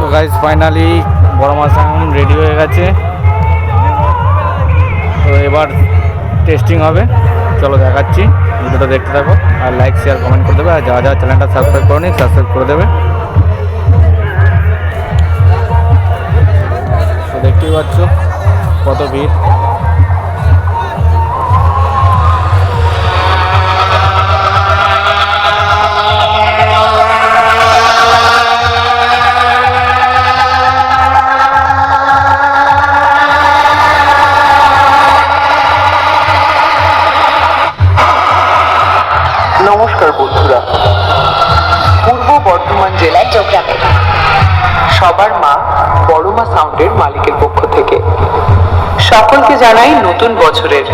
তো guys finally বড় মাছ ready হয়ে গেছে। তো এবার টেস্টিং হবে, চলো দেখাচ্ছি। ভিডিওটা দেখতে থাকো আর লাইক শেয়ার কমেন্ট করে দেবে, আর যারা যারা চ্যানেলটা সাবস্ক্রাইব করো নি সাবস্ক্রাইব করে দেবে। তো দেখতেই পাচ্ছ কত ভিড়। নমস্কার বন্ধুরা, পূর্ব বর্ধমান জেলার চোখরামে সবার মা বড় মা সাউন্ডের মালিকের পক্ষ থেকে সকলকে জানাই নতুন বছরের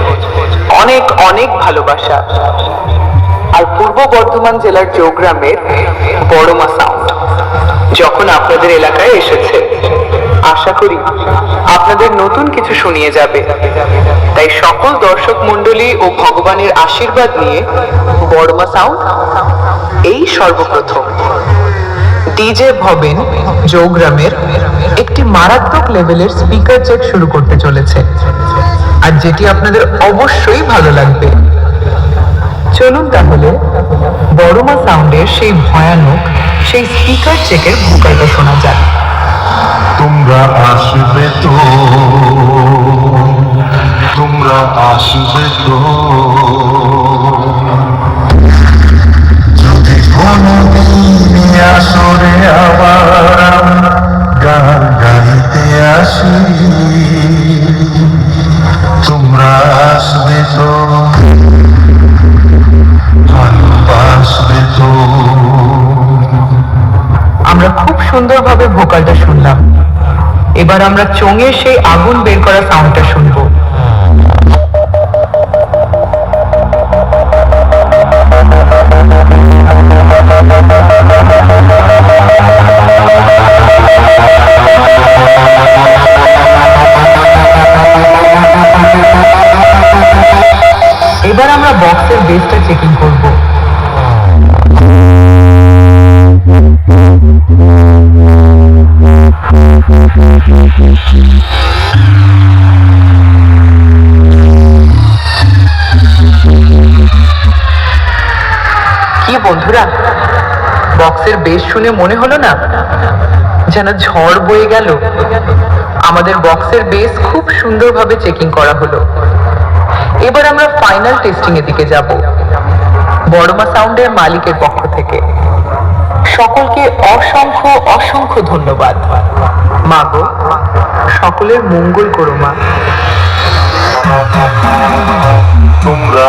অনেক অনেক ভালোবাসা। আর পূর্ব বর্ধমান জেলার চৌগ্রামের বড় মা সাউন্ড যখন আপনাদের এলাকায় এসেছে, আশা করি আপনাদের নতুন কিছু শুনিয়ে যাবে। তাই সকল দর্শক মণ্ডলী ও ভগবানের আশীর্বাদ নিয়ে বড়মা সাউন্ড এই সর্বপ্রথম ডিজে ভবেন চৌগ্রামের একটি মারাত্মক লেভেলের স্পিকার চেক শুরু করতে চলেছে, আর যেটি আপনাদের অবশ্যই ভালো লাগবে। চলুন তাহলে বড়মা সাউন্ডের সেই ভয়ানক সেই স্পিকার চেকের ভোকালটা শোনা যাক। তোমরা আসবে তো, তোমরা আসবে তো, যদি কোনদিন আসরে আবার গান গাইতে আসি, তোমরা আসবে তো, ভালোবাসবে তো। আমরা খুব সুন্দরভাবে ভোকালটা শুনলাম, এবার আমরা চোঙে সেই আগুন বের করা সাউন্ডটা শুনবো। এবার আমরা বক্সের বেসটা চেকিং করব। কি বন্ধুরা, বক্সের বেস শুনে মনে হলো না যেন ঝড় বয়ে গেল? আমাদের বক্সের বেস খুব সুন্দরভাবে চেকিং করা হলো। এবার আমরা ফাইনাল টেস্টিং এর দিকে যাব বড়মা সাউন্ডের মালিকের পক্ষ থেকে। সকলকে অসংখ্য অসংখ্য ধন্যবাদ। মা গো, সকলের মঙ্গল করো মা। তোমরা